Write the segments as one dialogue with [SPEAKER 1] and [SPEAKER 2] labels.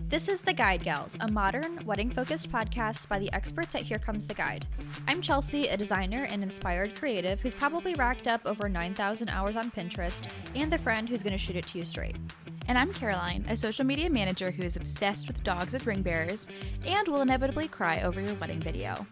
[SPEAKER 1] This is The Guide Gals, a modern, wedding-focused podcast by the experts at Here Comes the Guide. I'm Chelsea, a designer and inspired creative who's probably racked up over 9,000 hours on Pinterest, and the friend who's going to shoot it to you straight.
[SPEAKER 2] And I'm Caroline, a social media manager who is obsessed with dogs as ring bearers and will inevitably cry over your wedding video.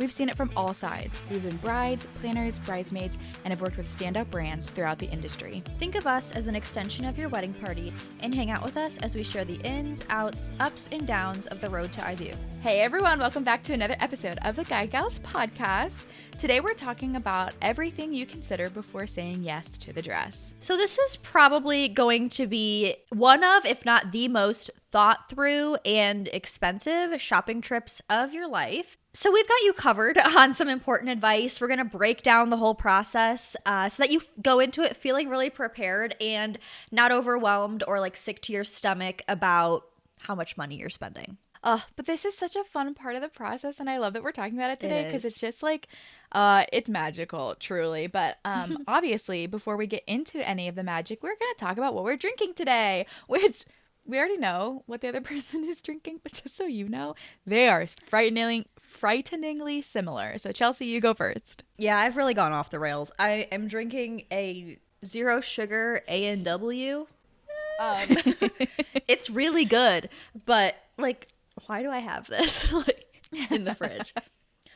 [SPEAKER 2] We've seen it from all sides. We've been brides, planners, bridesmaids, and have worked with standout brands throughout the industry.
[SPEAKER 1] Think of us as an extension of your wedding party and hang out with us as we share the ins, outs, ups, and downs of the road to I Do.
[SPEAKER 2] Hey everyone, welcome back to another episode of the Guide Gals podcast. Today we're talking about everything you consider before saying yes to the dress.
[SPEAKER 1] So this is probably going to be one of, if not the most thought through and expensive shopping trips of your life. So we've got you covered on some important advice. We're going to break down the whole process so that you go into it feeling really prepared and not overwhelmed or like sick to your stomach about how much money you're spending.
[SPEAKER 2] But this is such a fun part of the process, and I love that we're talking about it today because it's just like, it's magical, truly. But obviously, before we get into any of the magic, we're going to talk about what we're drinking today, which we already know what the other person is drinking, but just so you know, they are frighteningly similar. So Chelsea, you go first.
[SPEAKER 1] Yeah, I've really gone off the rails. I am drinking a zero sugar A&W. It's really good, but like, why do I have this in the fridge?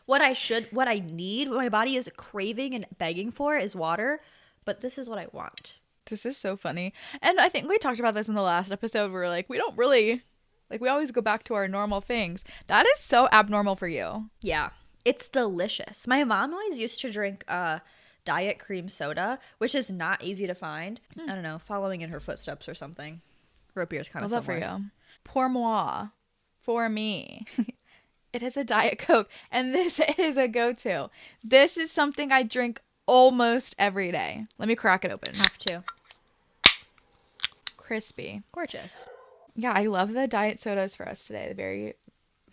[SPEAKER 1] What I need, what my body is craving and begging for is water, but this is what I want.
[SPEAKER 2] This is so funny. And I think we talked about this in the last episode where like, we don't really, like we always go back to our normal things. That is so abnormal for you.
[SPEAKER 1] Yeah, it's delicious. My mom always used to drink diet cream soda, which is not easy to find. I don't know, following in her footsteps or something. Root beer's kind of
[SPEAKER 2] Love
[SPEAKER 1] similar.
[SPEAKER 2] that for you. Pour moi. For me. It is a Diet Coke, and this is a go-to. This is something I drink almost every day. Let me crack it open.
[SPEAKER 1] Have to.
[SPEAKER 2] Crispy.
[SPEAKER 1] Gorgeous.
[SPEAKER 2] Yeah, I love the diet sodas for us today. Very,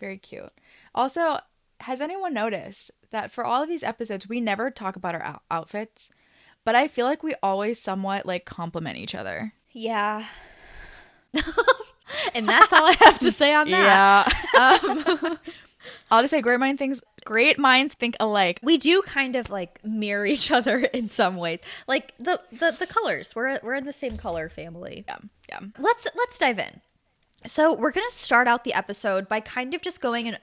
[SPEAKER 2] very cute. Also, has anyone noticed that for all of these episodes, we never talk about our outfits, but I feel like we always somewhat like compliment each other.
[SPEAKER 1] Yeah. And that's all I have to say on that.
[SPEAKER 2] Yeah. I'll just say great minds think alike.
[SPEAKER 1] We do kind of like mirror each other in some ways. Like the colors. We're in the same color family.
[SPEAKER 2] Yeah.
[SPEAKER 1] Let's dive in. So we're gonna start out the episode by kind of just going in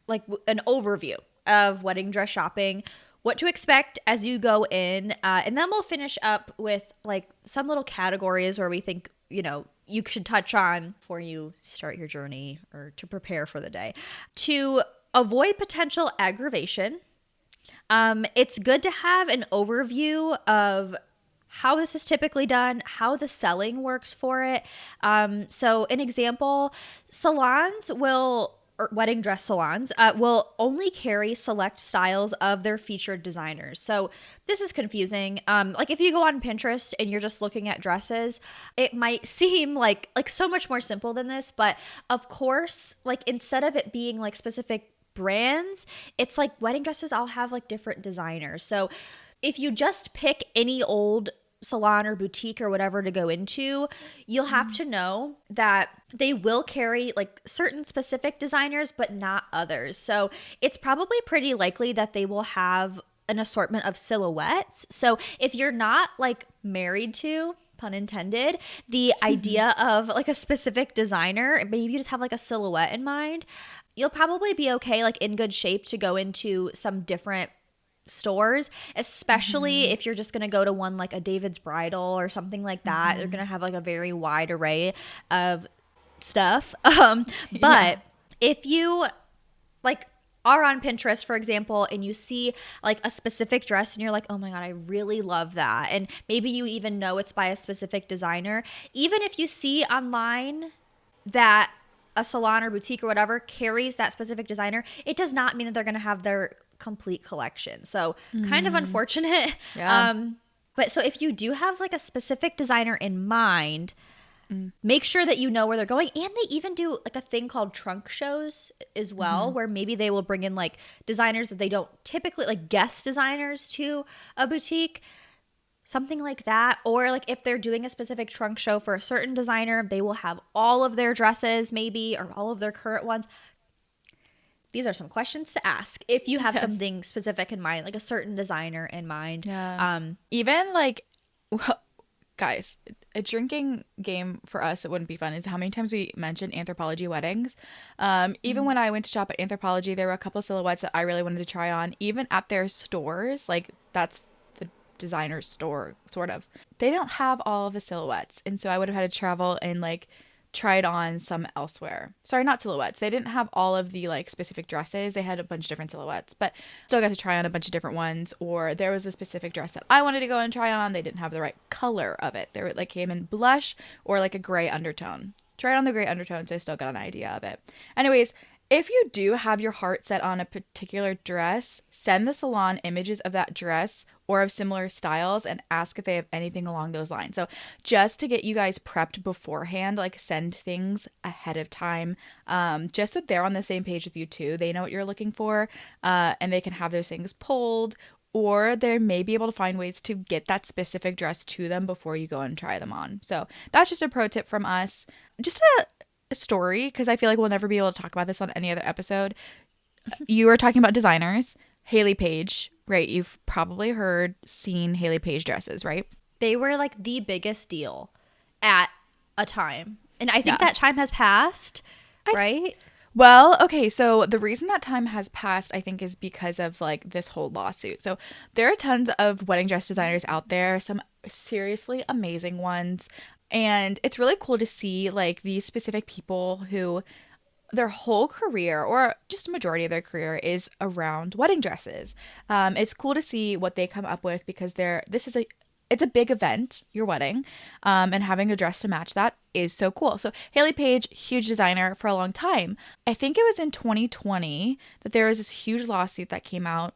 [SPEAKER 1] like an overview of wedding dress shopping, what to expect as you go in, and then we'll finish up with like some little categories where we think, you know, you should touch on before you start your journey or to prepare for the day. To avoid potential aggravation, it's good to have an overview of how this is typically done, how the selling works for it. So an example, wedding dress salons will only carry select styles of their featured designers. So this is confusing. Like if you go on Pinterest and you're just looking at dresses, it might seem like so much more simple than this. But of course, like instead of it being like specific brands, it's like wedding dresses all have like different designers. So if you just pick any old salon or boutique or whatever to go into, you'll have to know that they will carry like certain specific designers but not others. So it's probably pretty likely that they will have an assortment of silhouettes. So if you're not like married to, pun intended, the idea of like a specific designer, maybe you just have like a silhouette in mind, you'll probably be okay, like in good shape to go into some different stores, especially if you're just going to go to one like a David's Bridal or something like that. They're going to have like a very wide array of stuff. But if you like are on Pinterest, for example, and you see like a specific dress and you're like, oh my God, I really love that. And maybe you even know it's by a specific designer. Even if you see online that a salon or boutique or whatever carries that specific designer, it does not mean that they're going to have their complete collection. So kind of unfortunate.
[SPEAKER 2] Yeah.
[SPEAKER 1] But so if you do have like a specific designer in mind, make sure that you know where they're going. And they even do like a thing called trunk shows as well, where maybe they will bring in like designers that they don't typically, like guest designers to a boutique. something like that. Or like if they're doing a specific trunk show for a certain designer, they will have all of their dresses maybe, or all of their current ones. These are some questions to ask if you have
[SPEAKER 2] Yes.
[SPEAKER 1] something specific in mind, like a certain designer in mind.
[SPEAKER 2] Yeah. Even like, well, guys, a drinking game for us, it wouldn't be fun, is how many times we mentioned Anthropologie weddings. Even when I went to shop at Anthropologie, there were a couple silhouettes that I really wanted to try on. Even at their stores, like that's the designer's store, sort of. They don't have all of the silhouettes. And so I would have had to travel and like tried on some elsewhere. Sorry, not silhouettes. They didn't have all of the like specific dresses. They had a bunch of different silhouettes, but still got to try on a bunch of different ones. Or there was a specific dress that I wanted to go and try on. They didn't have the right color of it. They were like came in blush or like a gray undertone. Tried on the gray undertones. So I still got an idea of it. Anyways, if you do have your heart set on a particular dress, send the salon images of that dress or of similar styles and ask if they have anything along those lines. So just to get you guys prepped beforehand, like send things ahead of time, just so they're on the same page with you too. They know what you're looking for, and they can have those things pulled, or they may be able to find ways to get that specific dress to them before you go and try them on. So that's just a pro tip from us. Just a story, because I feel like we'll never be able to talk about this on any other episode. You were talking about designers. Hayley Page, right? You've probably seen Hayley Page dresses, right?
[SPEAKER 1] They were like the biggest deal at a time. And I think
[SPEAKER 2] Yeah.
[SPEAKER 1] that time has passed, right?
[SPEAKER 2] Well, okay, so the reason that time has passed, I think, is because of like this whole lawsuit. So there are tons of wedding dress designers out there, some seriously amazing ones. And it's really cool to see like these specific people who their whole career, or just a majority of their career, is around wedding dresses. It's cool to see what they come up with, because it's a big event, your wedding, and having a dress to match that is so cool. So Hayley Page, huge designer for a long time. I think it was in 2020 that there was this huge lawsuit that came out.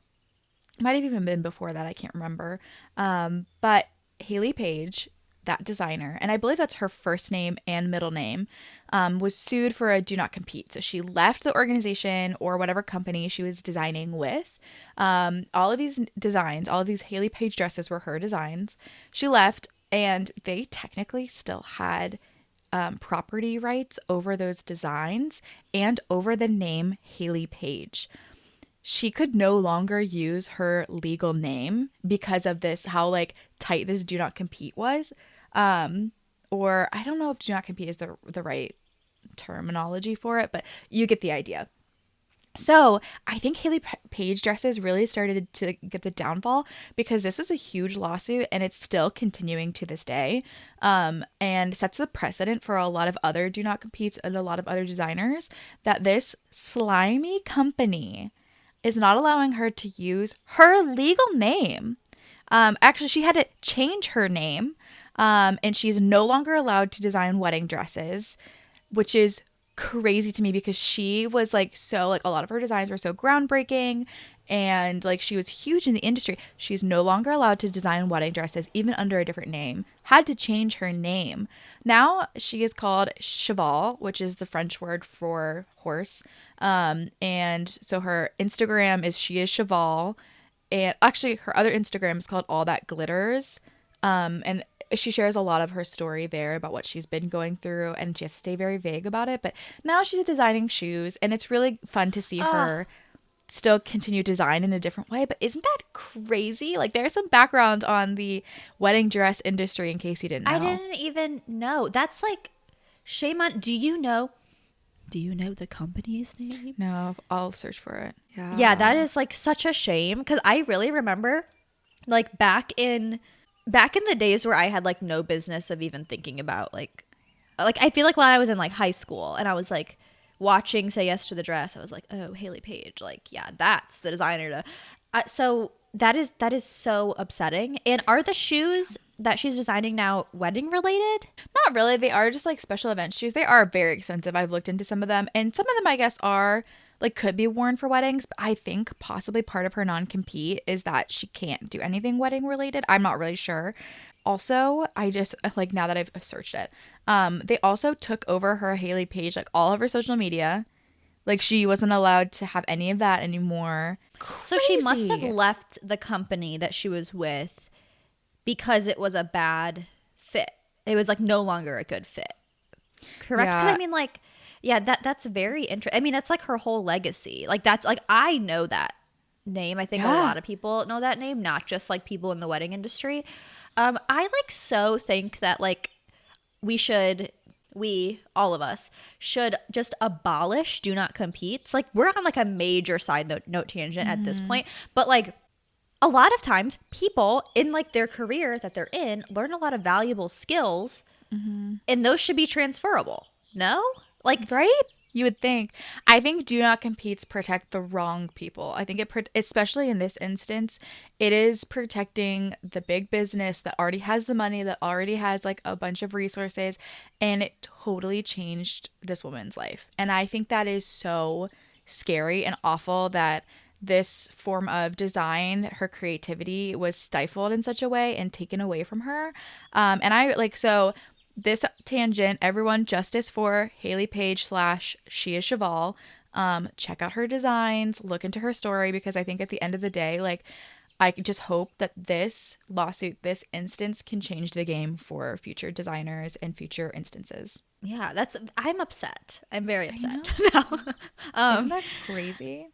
[SPEAKER 2] Might have even been before that, I can't remember. But Hayley Page, that designer, and I believe that's her first name and middle name, was sued for a do not compete. So she left the organization or whatever company she was designing with. All of these designs, all of these Hayley Page dresses were her designs. She left, and they technically still had property rights over those designs and over the name Hayley Page. She could no longer use her legal name because of this, how like tight this do not compete was. Or I don't know if do not compete is the right terminology for it, but you get the idea. So I think Hayley Page dresses really started to get the downfall because this was a huge lawsuit, and it's still continuing to this day, and sets the precedent for a lot of other do not competes and a lot of other designers, that this slimy company is not allowing her to use her legal name. Actually, she had to change her name, and she's no longer allowed to design wedding dresses, which is crazy to me because she was like, so like a lot of her designs were so groundbreaking, and like she was huge in the industry. She's no longer allowed to design wedding dresses even under a different name. Had to change her name. Now she is called Cheval, which is the French word for horse. And so her Instagram is she is Cheval, and actually her other Instagram is called All That Glitters. And she shares a lot of her story there about what she's been going through, and she has to stay very vague about it. But now she's designing shoes, and it's really fun to see her still continue design in a different way. But isn't that crazy? Like, there's some background on the wedding dress industry in case you didn't know.
[SPEAKER 1] I didn't even know. That's like, shame on. Do you know the company's name?
[SPEAKER 2] No, I'll search for it.
[SPEAKER 1] Yeah, that is like such a shame, because I really remember like back in the days where I had like no business of even thinking about like I feel like when I was in like high school and I was like watching Say Yes to the Dress, I was like, oh, Hayley Page, like, yeah, that's the designer to so that is so upsetting. And are the shoes that she's designing now wedding related?
[SPEAKER 2] Not really. They are just like special event shoes. They are very expensive. I've looked into some of them, and some of them I guess are like could be worn for weddings, but I think possibly part of her non-compete is that she can't do anything wedding related. I'm not really sure. Also, I just like, now that I've searched it, they also took over her Hayley Page, like all of her social media. Like, she wasn't allowed to have any of that anymore.
[SPEAKER 1] So she must have left the company that she was with because it was a bad fit. It was like no longer a good fit. Correct? Because I
[SPEAKER 2] Yeah.
[SPEAKER 1] mean, like, yeah, that's very interesting. I mean, that's like her whole legacy. Like, that's like, I know that name. I think a
[SPEAKER 2] Yeah.
[SPEAKER 1] lot of people know that name, not just like people in the wedding industry. I like so think that like we should, we, all of us, should just abolish do not competes. Like, we're on like a major side note tangent at this
[SPEAKER 2] Mm-hmm.
[SPEAKER 1] point, but like, a lot of times people in like their career that they're in learn a lot of valuable skills,
[SPEAKER 2] Mm-hmm.
[SPEAKER 1] and those should be transferable. No? Like,
[SPEAKER 2] Right? You would think. I think do not competes protect the wrong people. I think especially in this instance, it is protecting the big business that already has the money, that already has like a bunch of resources, and it totally changed this woman's life. And I think that is so scary and awful that this form of design, her creativity was stifled in such a way and taken away from her. And I like, so this tangent, everyone, justice for Haley Page slash She is Cheval. Check out her designs, look into her story, because I think at the end of the day, like, I just hope that this lawsuit, this instance, can change the game for future designers and future instances.
[SPEAKER 1] yeah, that's, I'm upset. I'm very
[SPEAKER 2] I know.
[SPEAKER 1] upset now.
[SPEAKER 2] Isn't
[SPEAKER 1] um,
[SPEAKER 2] that crazy?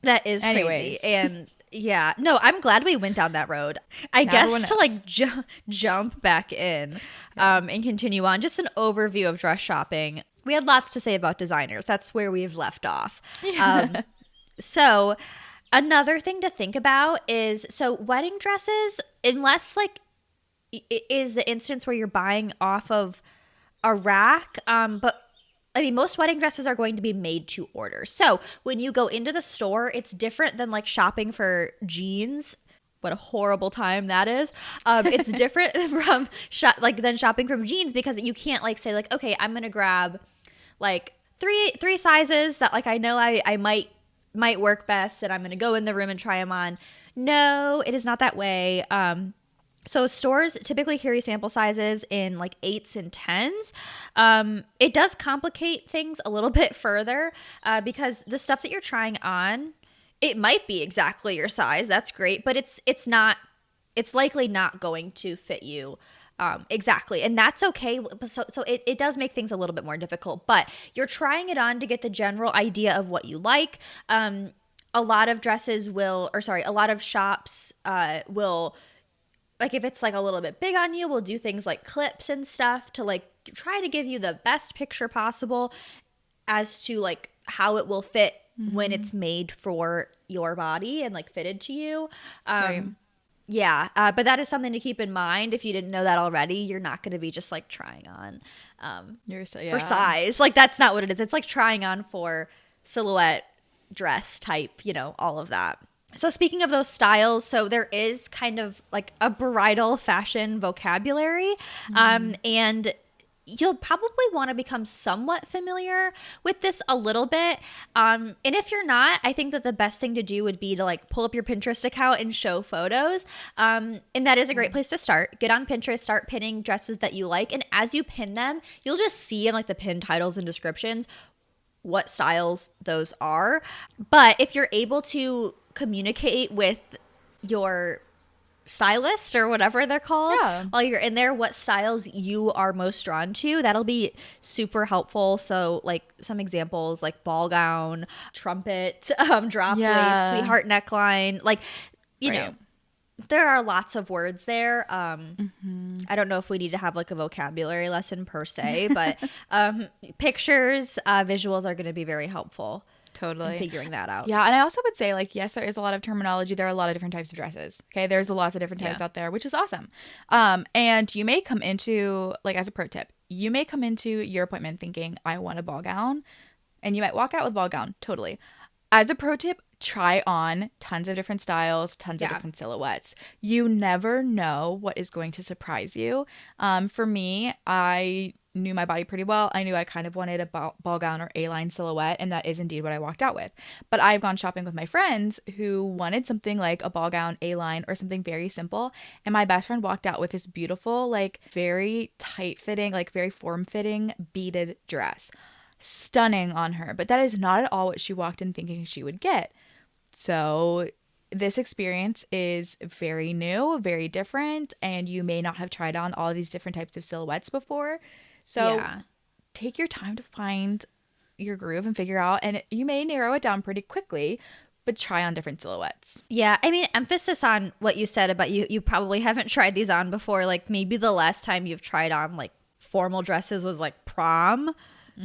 [SPEAKER 1] that is crazy.
[SPEAKER 2] Anyways,
[SPEAKER 1] And yeah, no, I'm glad we went down that road. I
[SPEAKER 2] now everyone
[SPEAKER 1] guess to
[SPEAKER 2] knows.
[SPEAKER 1] like jump back in
[SPEAKER 2] Yeah.
[SPEAKER 1] and continue on, just an overview of dress shopping. We had lots to say about designers. That's where we've left off.
[SPEAKER 2] Yeah.
[SPEAKER 1] So, another thing to think about is, so wedding dresses, unless like is the instance where you're buying off of a rack, but I mean, most wedding dresses are going to be made to order. So when you go into the store, it's different than like shopping for jeans. What a horrible time that is. It's different from like than shopping from jeans, because you can't like say like, okay, I'm gonna grab like three sizes that like I know I might work best, and I'm gonna go in the room and try them on. No, it is not that way. So stores typically carry sample sizes in like eights and tens. It does complicate things a little bit further, because the stuff that you're trying on, it might be exactly your size. That's great, but it's not. It's likely not going to fit you exactly, and that's okay. So it does make things a little bit more difficult, but you're trying it on to get the general idea of what you like. A lot of dresses will, or sorry, a lot of shops will, like if it's like a little bit big on you, we'll do things like clips and stuff to like try to give you the best picture possible as to like how it will fit when
[SPEAKER 2] Mm-hmm.
[SPEAKER 1] it's made for your body and like fitted to you.
[SPEAKER 2] Right.
[SPEAKER 1] Yeah, but that is something to keep in mind. If you didn't know that already, you're not going to be just like trying on
[SPEAKER 2] You're so,
[SPEAKER 1] for
[SPEAKER 2] yeah.
[SPEAKER 1] size. Like, that's not what it is. It's like trying on for silhouette, dress type, all of that. So speaking of those styles, so there is kind of like a bridal fashion vocabulary,
[SPEAKER 2] Mm-hmm.
[SPEAKER 1] and you'll probably want to become somewhat familiar with this a little bit. And if you're not, I think that the best thing to do would be to like pull up your Pinterest account and show photos. And that is a great place to start. Get on Pinterest, start pinning dresses that you like. And as you pin them, you'll just see in like the pin titles and descriptions what styles those are. But if you're able to communicate with your stylist or whatever they're called
[SPEAKER 2] Yeah.
[SPEAKER 1] while you're in there, what styles you are most drawn to, that'll be super helpful. So like some examples like ball gown, trumpet, drop lace,
[SPEAKER 2] Yeah.
[SPEAKER 1] sweetheart neckline, like, you know
[SPEAKER 2] Right.
[SPEAKER 1] there are lots of words there.
[SPEAKER 2] Mm-hmm.
[SPEAKER 1] I don't know if we need to have like a vocabulary lesson per se, but pictures, visuals are going to be very helpful in
[SPEAKER 2] Totally.
[SPEAKER 1] figuring that out.
[SPEAKER 2] Yeah, and I also would say, like, yes, there is a lot of terminology. There are a lot of different types of dresses. Okay, there's lots of different
[SPEAKER 1] Yeah.
[SPEAKER 2] types out there, which is awesome. And you may come into, like, as a pro tip, you may come into your appointment thinking, I want a ball gown, and you might walk out with a ball gown. Totally. As a pro tip, try on tons of different styles, tons of
[SPEAKER 1] Yeah.
[SPEAKER 2] different silhouettes. You never know what is going to surprise you. For me, I knew my body pretty well. I knew I kind of wanted a ball gown or A-line silhouette, and that is indeed what I walked out with. But I've gone shopping with my friends who wanted something like a ball gown, A-line, or something very simple. And my best friend walked out with this beautiful, like very tight fitting, like very form fitting beaded dress. Stunning on her, but that is not at all what she walked in thinking she would get. So this experience is very new, very different, and you may not have tried on all these different types of silhouettes before. So
[SPEAKER 1] Yeah.
[SPEAKER 2] take your time to find your groove and figure out, and you may narrow it down pretty quickly, but try on different silhouettes.
[SPEAKER 1] Yeah, I mean, emphasis on what you said about you probably haven't tried these on before. Like maybe the last time you've tried on like formal dresses was like prom.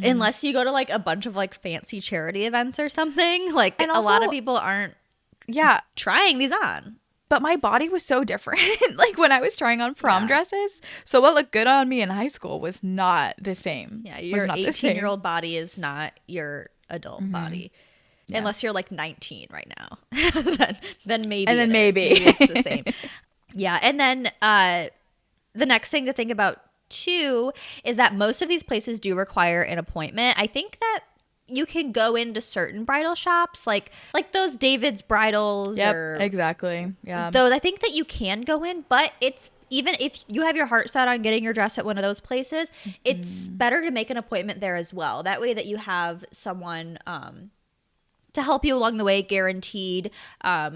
[SPEAKER 1] Unless you go to like a bunch of like fancy charity events or something. Like
[SPEAKER 2] And
[SPEAKER 1] a
[SPEAKER 2] also,
[SPEAKER 1] lot of people aren't
[SPEAKER 2] yeah,
[SPEAKER 1] trying these on.
[SPEAKER 2] but my body was so different like when I was trying on prom
[SPEAKER 1] Yeah.
[SPEAKER 2] dresses. So what looked good on me in high school was not the same.
[SPEAKER 1] Yeah,
[SPEAKER 2] Was
[SPEAKER 1] your
[SPEAKER 2] not the
[SPEAKER 1] 18-year-old body is not your adult body.
[SPEAKER 2] Yeah.
[SPEAKER 1] Unless you're like 19 right now. then maybe
[SPEAKER 2] And then
[SPEAKER 1] it is.
[SPEAKER 2] maybe.
[SPEAKER 1] Maybe it's the same. Yeah, and then the next thing to think about too is that most of these places do require an appointment. I think that you can go into certain bridal shops like those David's Bridals
[SPEAKER 2] Yep,
[SPEAKER 1] or
[SPEAKER 2] exactly. Yeah.
[SPEAKER 1] those. I think that you can go in, but it's even if you have your heart set on getting your dress at one of those places, it's better to make an appointment there as well. That way that you have someone to help you along the way, guaranteed.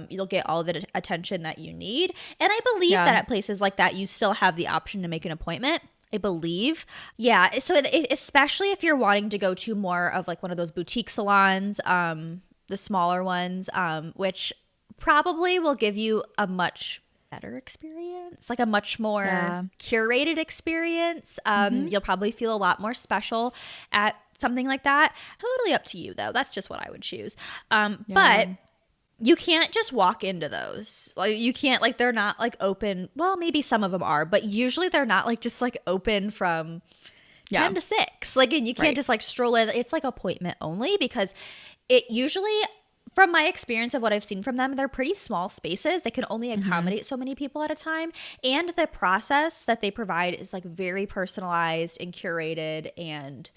[SPEAKER 1] You'll get all the attention that you need. And I believe that at places like that, you still have the option to make an appointment. I believe. Yeah. So especially if you're wanting to go to more of like one of those boutique salons, the smaller ones, which probably will give you a much better experience, like a much more curated experience. You'll probably feel a lot more special at something like that. Totally up to you though. That's just what I would choose. But you can't just walk into those. Like you can't, like they're not like open. Well, maybe some of them are, but usually they're not like just like open from 10 to 6. Like, and you can't just like stroll in. It's like appointment only because it usually, from my experience of what I've seen from them, they're pretty small spaces. They can only accommodate so many people at a time. And the process that they provide is like very personalized and curated and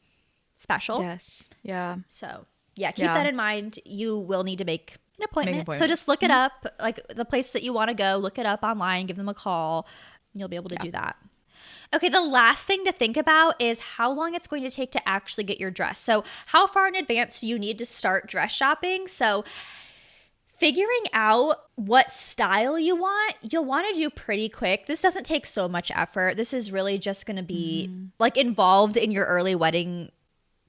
[SPEAKER 1] special.
[SPEAKER 2] Yes. Yeah.
[SPEAKER 1] So yeah, keep that in mind. You will need to make an appointment.
[SPEAKER 2] Make an appointment.
[SPEAKER 1] So just look it up, like the place that you want to go, look it up online, give them a call. You'll be able to do that. Okay, the last thing to think about is how long it's going to take to actually get your dress. So how far in advance do you need to start dress shopping? So figuring out what style you want, you'll want to do pretty quick. This doesn't take so much effort. This is really just going to be like involved in your early wedding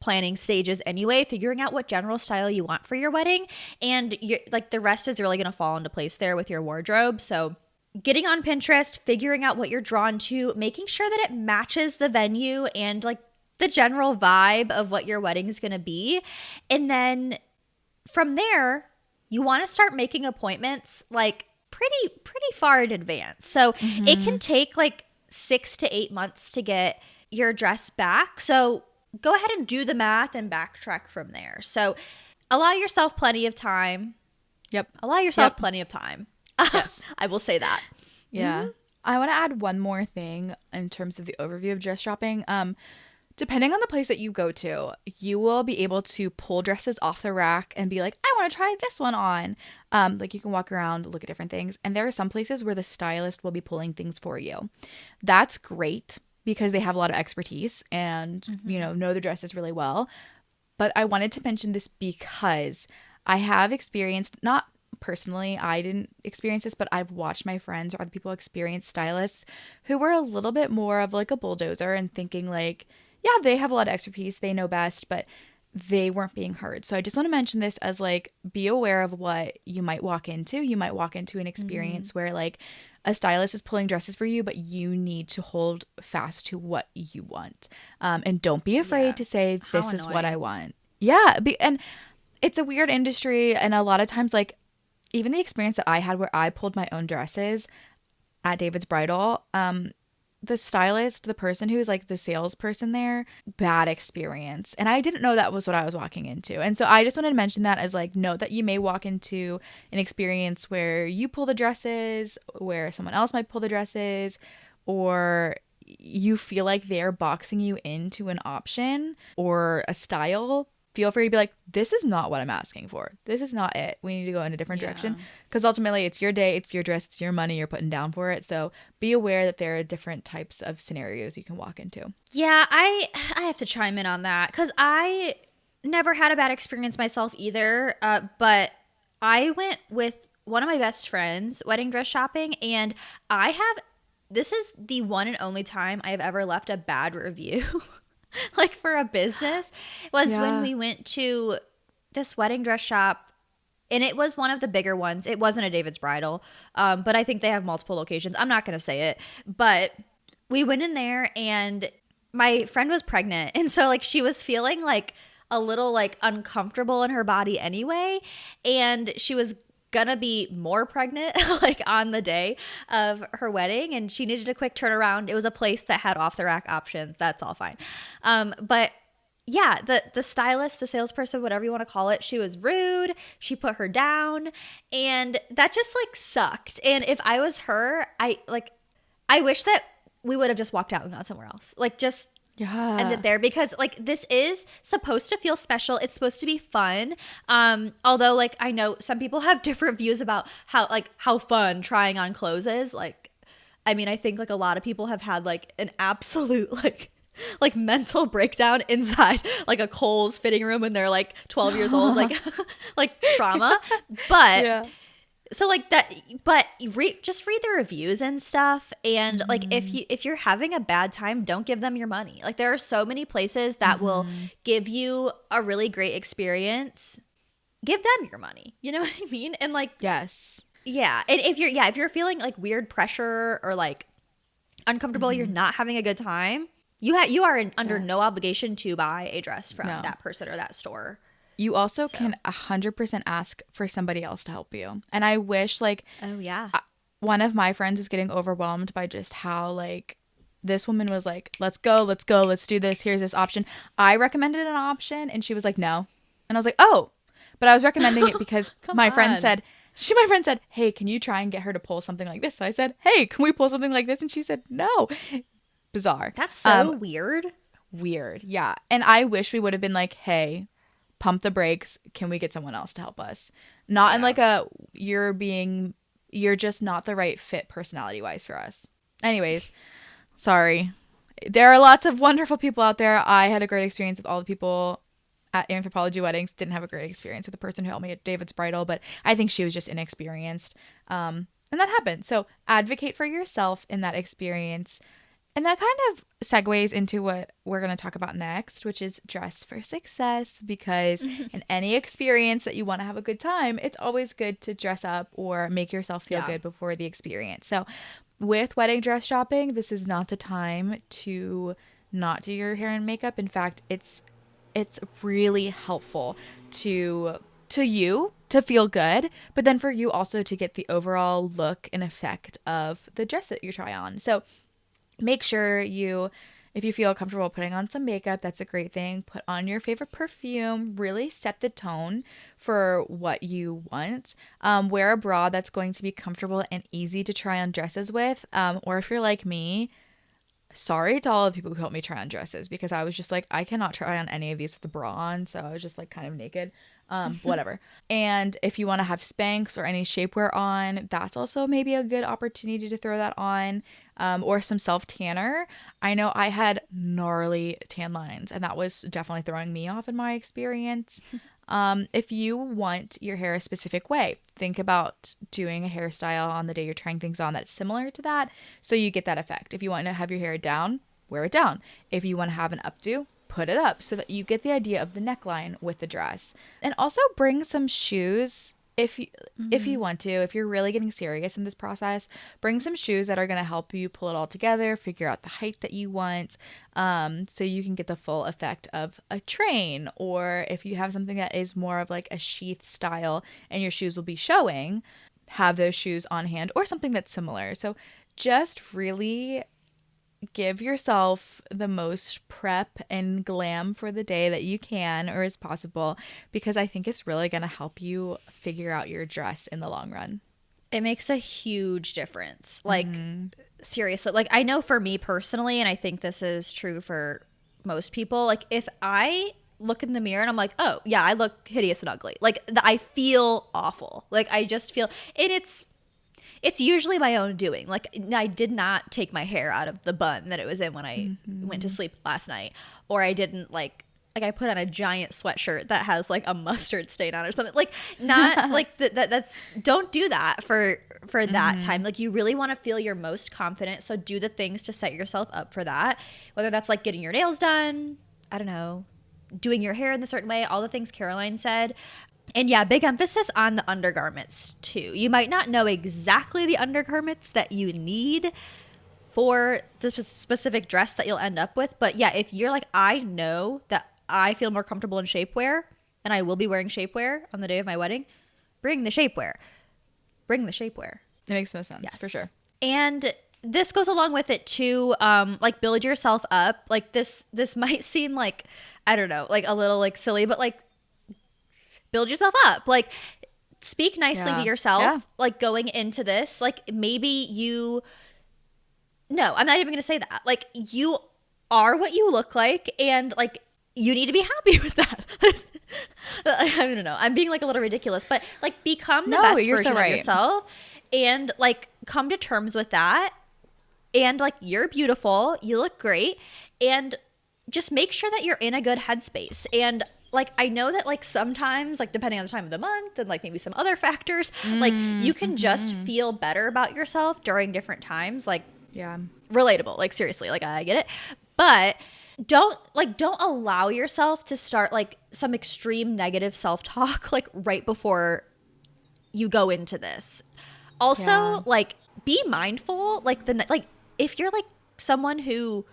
[SPEAKER 1] planning stages anyway, figuring out what general style you want for your wedding, and like the rest is really going to fall into place there with your wardrobe. So getting on Pinterest, figuring out what you're drawn to, making sure that it matches the venue and like the general vibe of what your wedding is going to be. And then from there, you want to start making appointments like pretty far in advance. So it can take like 6 to 8 months to get your dress back. So go ahead and do the math and backtrack from there. So allow yourself plenty of time.
[SPEAKER 2] Yep.
[SPEAKER 1] Allow yourself plenty of time. Yes. I will say that.
[SPEAKER 2] Yeah. I want to add one more thing in terms of the overview of dress shopping. Depending on the place that you go to, you will be able to pull dresses off the rack and be like, I want to try this one on. Like you can walk around, look at different things. And there are some places where the stylist will be pulling things for you. That's great because they have a lot of expertise and, know the dresses really well. But I wanted to mention this because I have experienced, not personally, I didn't experience this, but I've watched my friends or other people experience stylists who were a little bit more of like a bulldozer and thinking like, yeah, they have a lot of expertise, they know best, but they weren't being heard. So I just want to mention this as like, be aware of what you might walk into. You might walk into an experience where like a stylist is pulling dresses for you, but you need to hold fast to what you want. And don't be afraid to say, this is what I want. Yeah. And it's a weird industry. And a lot of times, like, even the experience that I had where I pulled my own dresses at David's Bridal, the stylist, the person who was like the salesperson there, bad experience. And I didn't know that was what I was walking into. And so I just wanted to mention that as like, note that you may walk into an experience where you pull the dresses, where someone else might pull the dresses, or you feel like they're boxing you into an option or a style. Feel free to be like, this is not what I'm asking for. This is not it. We need to go in a different direction. Because ultimately, it's your day, it's your dress, it's your money you're putting down for it. So be aware that there are different types of scenarios you can walk into.
[SPEAKER 1] Yeah, I have to chime in on that because I never had a bad experience myself either. But I went with one of my best friends wedding dress shopping, and this is the one and only time I have ever left a bad review like for a business, was when
[SPEAKER 2] Yeah.
[SPEAKER 1] we went to this wedding dress shop, and it was one of the bigger ones. It wasn't a David's Bridal, but I think they have multiple locations. I'm not going to say it, but we went in there, and my friend was pregnant, and so like she was feeling like a little like uncomfortable in her body anyway, and she was gonna be more pregnant like on the day of her wedding, and she needed a quick turnaround. It was a place that had off the rack options. That's all fine. But yeah, the stylist, the salesperson, whatever you want to call it, she was rude. She put her down, and that just like sucked. And if I was her, I wish that we would have just walked out and gone somewhere else. Like just end
[SPEAKER 2] Yeah.
[SPEAKER 1] it there, because like this is supposed to feel special. It's supposed to be fun. Although like I know some people have different views about how fun trying on clothes is. Like, I mean, I think like a lot of people have had like an absolute like mental breakdown inside like a Kohl's fitting room when they're like 12 years old, like like trauma. But
[SPEAKER 2] Yeah.
[SPEAKER 1] so like that, but just read the reviews and stuff, and like
[SPEAKER 2] Mhm.
[SPEAKER 1] if you're having a bad time, don't give them your money. Like there are so many places that will
[SPEAKER 2] Mhm.
[SPEAKER 1] give you a really great experience. Give them your money. You know what I mean? And like,
[SPEAKER 2] Yes.
[SPEAKER 1] yeah, and if you're feeling like weird pressure or like uncomfortable, you're
[SPEAKER 2] Mhm.
[SPEAKER 1] not having a good time, you are under
[SPEAKER 2] Yeah.
[SPEAKER 1] no obligation to buy a dress from
[SPEAKER 2] No.
[SPEAKER 1] that person or that store.
[SPEAKER 2] You also
[SPEAKER 1] So,
[SPEAKER 2] can 100% ask for somebody else to help you. And I wish, like,
[SPEAKER 1] oh yeah.
[SPEAKER 2] one of my friends was getting overwhelmed by just how, like, this woman was like, let's go, let's go, let's do this. Here's this option. I recommended an option and she was like, no. And I was like, oh, but I was recommending it because
[SPEAKER 1] Come
[SPEAKER 2] my friend
[SPEAKER 1] on.
[SPEAKER 2] said, my friend said, hey, can you try and get her to pull something like this? So I said, hey, can we pull something like this? And she said, no. Bizarre.
[SPEAKER 1] That's so weird.
[SPEAKER 2] Weird. Yeah. And I wish we would have been like, hey, pump the brakes. Can we get someone else to help us? Not in
[SPEAKER 1] Yeah.
[SPEAKER 2] like you're just not the right fit personality wise for us. Anyways, sorry. There are lots of wonderful people out there. I had a great experience with all the people at Anthropology Weddings. Didn't have a great experience with the person who helped me at David's Bridal, but I think she was just inexperienced. And that happened. So advocate for yourself in that experience. And that kind of segues into what we're going to talk about next, which is dress for success. Because in any experience that you want to have a good time, it's always good to dress up or make yourself feel
[SPEAKER 1] Yeah.
[SPEAKER 2] good before the experience. So, with wedding dress shopping, this is not the time to not do your hair and makeup. In fact, it's really helpful to you to feel good, but then for you also to get the overall look and effect of the dress that you try on. So make sure if you feel comfortable putting on some makeup, that's a great thing. Put on your favorite perfume, really set the tone for what you want. Wear a bra that's going to be comfortable and easy to try on dresses with. Or if you're like me, sorry to all the people who helped me try on dresses, because I was just like, I cannot try on any of these with a bra on. So I was just like kind of naked. Whatever. And if you want to have Spanx or any shapewear on, that's also maybe a good opportunity to throw that on. Or some self tanner. I know I had gnarly tan lines, and that was definitely throwing me off in my experience. If you want your hair a specific way, think about doing a hairstyle on the day you're trying things on that's similar to that, so you get that effect. If you want to have your hair down, wear it down. If you want to have an updo, put it up so that you get the idea of the neckline with the dress. And also bring some shoes if you want to. If you're really getting serious in this process, bring some shoes that are going to help you pull it all together, figure out the height that you want, so you can get the full effect of a train. Or if you have something that is more of like a sheath style and your shoes will be showing, have those shoes on hand, or something that's similar. So just really give yourself the most prep and glam for the day that you can or is possible, because I think it's really going to help you figure out your dress in the long run.
[SPEAKER 1] It makes a huge difference. Like, seriously, like I know for me personally, and I think this is true for most people, like if I look in the mirror and I'm like, oh yeah, I look hideous and ugly, like I feel awful. Like I just feel, and it's usually my own doing. Like I did not take my hair out of the bun that it was in when I went to sleep last night, or I didn't like like I put on a giant sweatshirt that has like a mustard stain on or something. Like not like that's don't do that for that time. Like you really want to feel your most confident. So do the things to set yourself up for that. Whether that's like getting your nails done, I don't know, doing your hair in a certain way, all the things Caroline said. And yeah, big emphasis on the undergarments too. You might not know exactly the undergarments that you need for the specific dress that you'll end up with. But yeah, if you're like, I know that I feel more comfortable in shapewear and I will be wearing shapewear on the day of my wedding, bring the shapewear. Bring the shapewear.
[SPEAKER 2] It makes most sense,
[SPEAKER 1] Yes.
[SPEAKER 2] for sure.
[SPEAKER 1] And this goes along with it too. Like build yourself up. Like this might seem like, I don't know, like a little like silly, but like build yourself up. Like speak nicely to yourself. Like going into this, like maybe you, no, I'm not even going to say that. Like you are what you look like and like you need to be happy with that. I don't know. I'm being like a little ridiculous, but like become the best version of yourself and like come to terms with that. And like you're beautiful, you look great, and just make sure that you're in a good headspace. And like I know that like sometimes like depending on the time of the month and like maybe some other factors, like you can just feel better about yourself during different times. Like relatable, like seriously, like I get it. But don't allow yourself to start like some extreme negative self-talk like right before you go into this. Also, like be mindful, like if you're like someone who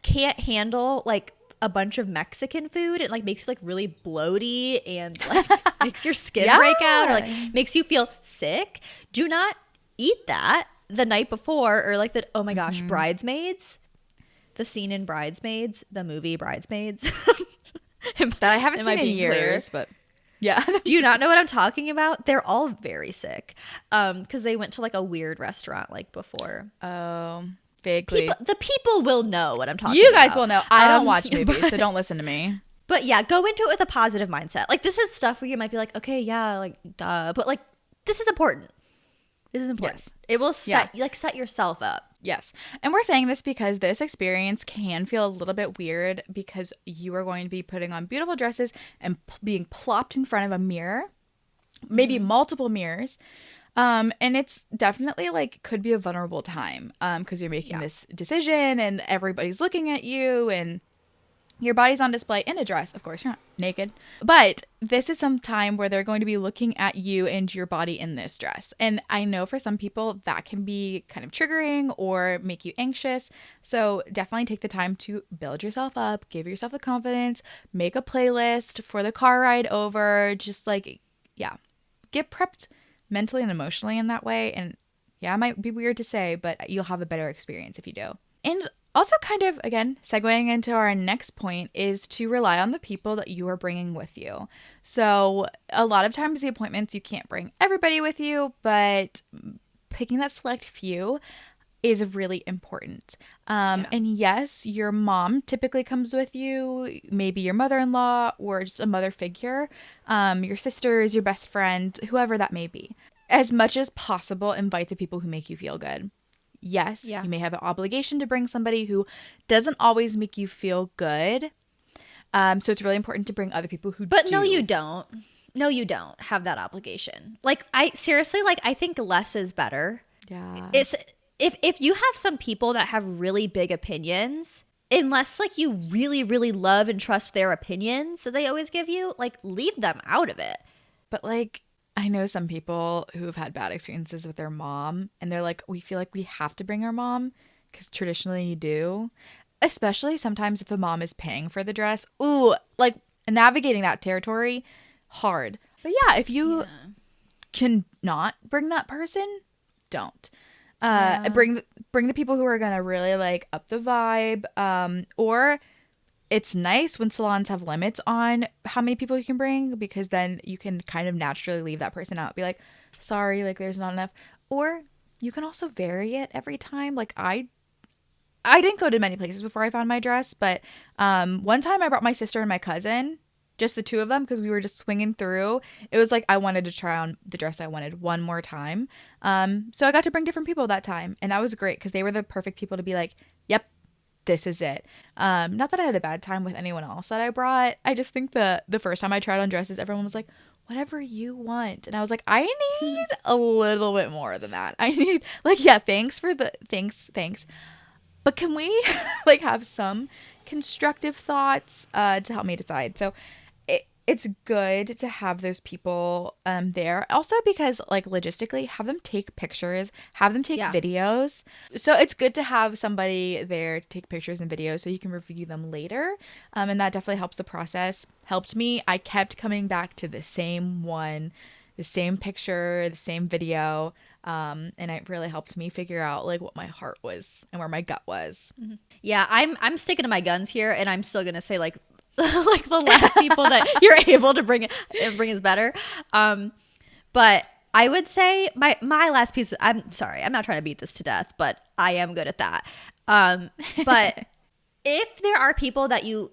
[SPEAKER 1] can't handle like a bunch of Mexican food, it like makes you like really bloaty and like makes your skin break out or like makes you feel sick. Do not eat that the night before or like the, oh my gosh, Bridesmaids. The scene in Bridesmaids, the movie Bridesmaids.
[SPEAKER 2] That I haven't seen in years, but yeah.
[SPEAKER 1] Do you not know what I'm talking about? They're all very sick because they went to like a weird restaurant like before.
[SPEAKER 2] Oh, vaguely.
[SPEAKER 1] The people will know what I'm talking
[SPEAKER 2] about. You
[SPEAKER 1] about.
[SPEAKER 2] guys will know. I don't watch movies, so don't listen to me.
[SPEAKER 1] But yeah, go into it with a positive mindset. Like this is stuff where you might be like, okay, yeah, like duh. But like this is important. This is important. Yes. It will set yourself up.
[SPEAKER 2] Yes. And we're saying this because this experience can feel a little bit weird because you are going to be putting on beautiful dresses and being plopped in front of a mirror, maybe multiple mirrors. And it's definitely like could be a vulnerable time because you're making this decision and everybody's looking at you and your body's on display in a dress. Of course, you're not naked. But this is some time where they're going to be looking at you and your body in this dress. And I know for some people that can be kind of triggering or make you anxious. So definitely take the time to build yourself up, give yourself the confidence, make a playlist for the car ride over. Just like, get prepped mentally and emotionally in that way. And it might be weird to say, but you'll have a better experience if you do. And also kind of, again, segueing into our next point is to rely on the people that you are bringing with you. So a lot of times the appointments, you can't bring everybody with you, but picking that select few is really important. And yes, your mom typically comes with you, maybe your mother-in-law or just a mother figure, your sisters, your best friend, whoever that may be. As much as possible, invite the people who make you feel good. Yes, you may have an obligation to bring somebody who doesn't always make you feel good. So it's really important to bring other people who do.
[SPEAKER 1] But no, you don't. No, you don't have that obligation. Like, I think less is better.
[SPEAKER 2] Yeah.
[SPEAKER 1] It's if you have some people that have really big opinions, unless like you really, really love and trust their opinions that they always give you, like leave them out of it.
[SPEAKER 2] But like, I know some people who've had bad experiences with their mom and they're like, we feel like we have to bring our mom because traditionally you do, especially sometimes if the mom is paying for the dress. Ooh, like navigating that territory, hard. But yeah, if you can not bring that person, don't. Bring the people who are going to really like up the vibe. Or it's nice when salons have limits on how many people you can bring because then you can kind of naturally leave that person out. Be like, sorry, like there's not enough. Or you can also vary it every time. Like I didn't go to many places before I found my dress, but one time I brought my sister and my cousin, just the two of them because we were just swinging through. It was like I wanted to try on the dress I wanted one more time. So I got to bring different people that time. And that was great because they were the perfect people to be like, yep, this is it. Not that I had a bad time with anyone else that I brought. I just think the first time I tried on dresses, everyone was like, whatever you want. And I was like, I need a little bit more than that. I need like, yeah, thanks. But can we like have some constructive thoughts to help me decide? So it's good to have those people there. Also because like logistically, have them take pictures, have them take videos. So it's good to have somebody there to take pictures and videos so you can review them later. And that definitely helps the process. Helped me. I kept coming back to the same one, the same picture, the same video. And it really helped me figure out like what my heart was and where my gut was.
[SPEAKER 1] Mm-hmm. Yeah, I'm sticking to my guns here, and I'm still gonna say like like the less people that you're able to bring is better. But I would say my last piece. I'm sorry, I'm not trying to beat this to death, but I am good at that. But if there are people that you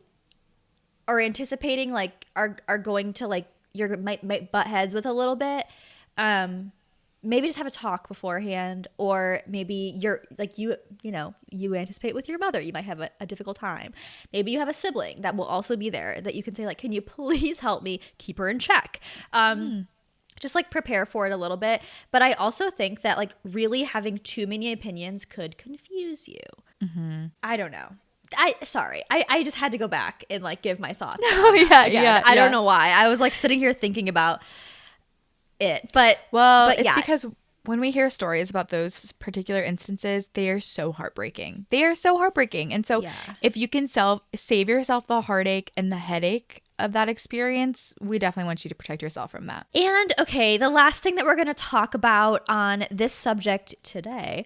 [SPEAKER 1] are anticipating like are going to like you might butt heads with a little bit, maybe just have a talk beforehand, or maybe you're like you anticipate with your mother you might have a difficult time. Maybe you have a sibling that will also be there that you can say like, can you please help me keep her in check? Just like prepare for it a little bit. But I also think that like really having too many opinions could confuse you. I don't know. I just had to go back and like give my thoughts.
[SPEAKER 2] Oh yeah.
[SPEAKER 1] I don't know why. I was like sitting here thinking about it, but
[SPEAKER 2] it's because when we hear stories about those particular instances, they are so heartbreaking. And so if you can save yourself the heartache and the headache of that experience, we definitely want you to protect yourself from that.
[SPEAKER 1] And okay, the last thing that we're going to talk about on this subject today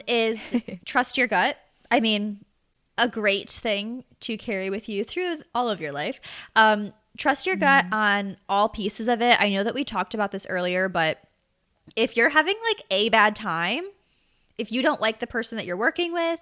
[SPEAKER 1] is trust your gut. I mean, a great thing to carry with you through all of your life. Trust your gut on all pieces of it. I know that we talked about this earlier, but if you're having like a bad time, if you don't like the person that you're working with,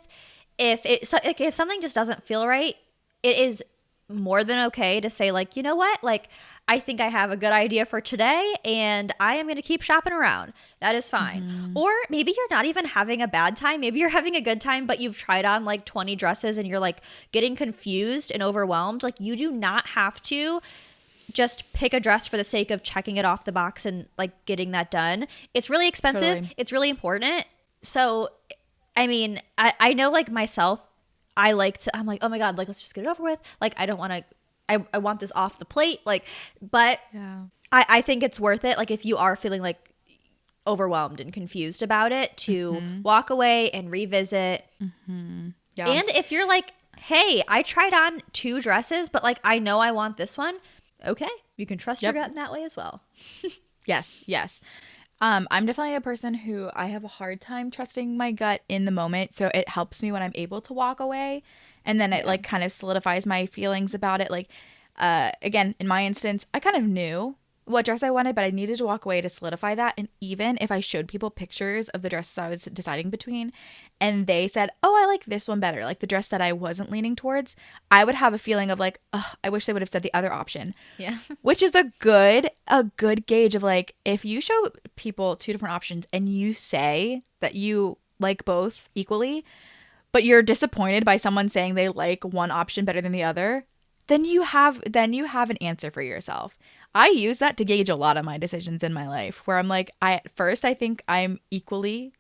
[SPEAKER 1] if something just doesn't feel right, it is more than okay to say like, you know what, like I think I have a good idea for today and I am going to keep shopping around. That is fine. Or maybe you're not even having a bad time. Maybe you're having a good time, but you've tried on like 20 dresses and you're like getting confused and overwhelmed. Like you do not have to just pick a dress for the sake of checking it off the box and like getting that done. It's really expensive. Totally. It's really important. So, I mean, I know like myself, I'm like, oh my God, like, let's just get it over with. Like, I don't want to, I want this off the plate. Like, but I think it's worth it. Like if you are feeling like overwhelmed and confused about it, to walk away and revisit. And if you're like, hey, I tried on 2 dresses, but like, I know I want this one. Okay. You can trust your gut in that way as well.
[SPEAKER 2] Yes. I'm definitely a person who I have a hard time trusting my gut in the moment. So it helps me when I'm able to walk away. And then it like kind of solidifies my feelings about it. Like, again, in my instance, I kind of knew what dress I wanted, but I needed to walk away to solidify that. And even if I showed people pictures of the dresses I was deciding between and they said, oh, I like this one better, like the dress that I wasn't leaning towards, I would have a feeling of like, oh, I wish they would have said the other option.
[SPEAKER 1] Yeah.
[SPEAKER 2] Which is a good gauge of like, if you show people 2 different options and you say that you like both equally, but you're disappointed by someone saying they like one option better than the other, then you have an answer for yourself. I use that to gauge a lot of my decisions in my life, where I'm like, at first I think I'm equally,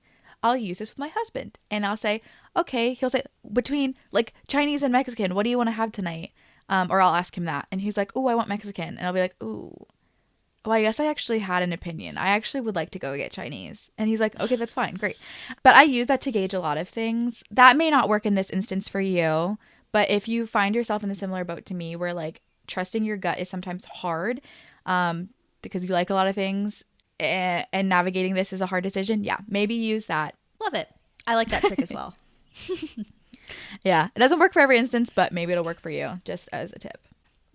[SPEAKER 2] I'll use this with my husband and I'll say, okay, he'll say between like Chinese and Mexican, what do you want to have tonight? Or I'll ask him that and he's like, oh, I want Mexican. And I'll be like, ooh, well, I guess I actually had an opinion. I actually would like to go get Chinese. And he's like, okay, that's fine. Great. But I use that to gauge a lot of things. That may not work in this instance for you, but if you find yourself in a similar boat to me where like trusting your gut is sometimes hard because you like a lot of things and navigating this is a hard decision, yeah, maybe use that.
[SPEAKER 1] Love it. I like that trick as well.
[SPEAKER 2] Yeah, it doesn't work for every instance, but maybe it'll work for you, just as a tip.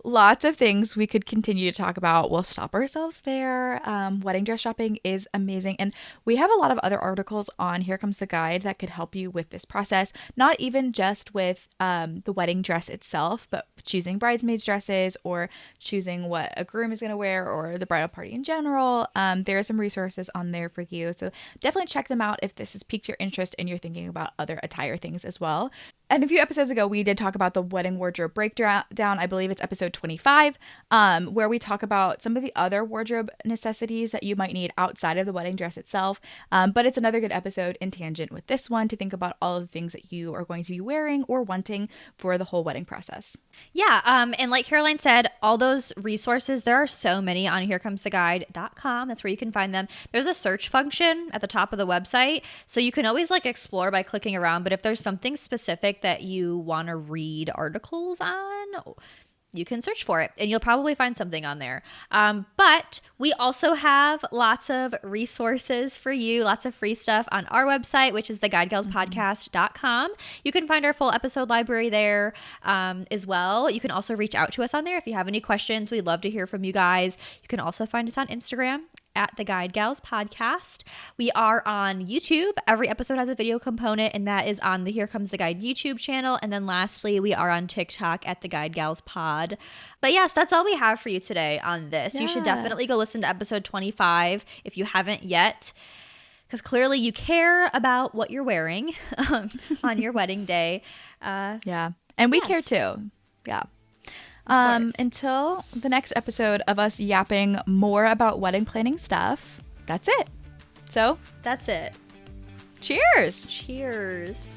[SPEAKER 2] Lots of things we could continue to talk about. We'll stop ourselves there. Wedding dress shopping is amazing. And we have a lot of other articles on Here Comes the Guide that could help you with this process. Not even just with the wedding dress itself, but choosing bridesmaids dresses or choosing what a groom is going to wear or the bridal party in general. There are some resources on there for you. So definitely check them out if this has piqued your interest and you're thinking about other attire things as well. And a few episodes ago, we did talk about the wedding wardrobe breakdown. I believe it's episode 25, where we talk about some of the other wardrobe necessities that you might need outside of the wedding dress itself. But it's another good episode in tangent with this one to think about all of the things that you are going to be wearing or wanting for the whole wedding process.
[SPEAKER 1] Yeah. And like Caroline said, all those resources, there are so many on herecometheguide.com. That's where you can find them. There's a search function at the top of the website. So you can always like explore by clicking around. But if there's something specific that you want to read articles on, you can search for it and you'll probably find something on there. But we also have lots of resources for you, lots of free stuff on our website, which is theguidegalspodcast.com. You can find our full episode library there as well. You can also reach out to us on there if you have any questions. We'd love to hear from you guys. You can also find us on Instagram at the Guide Gals Podcast. We are on YouTube. Every episode has a video component, and that is on the Here Comes the Guide YouTube channel. And then lastly, we are on TikTok at the Guide Gals Pod. But yes, that's all we have for you today on this. Yeah. You should definitely go listen to episode 25 if you haven't yet, because clearly you care about what you're wearing on your wedding day.
[SPEAKER 2] Yeah. And we care too. Yeah. Until the next episode of us yapping more about wedding planning stuff, that's it. So
[SPEAKER 1] that's it.
[SPEAKER 2] Cheers.
[SPEAKER 1] Cheers.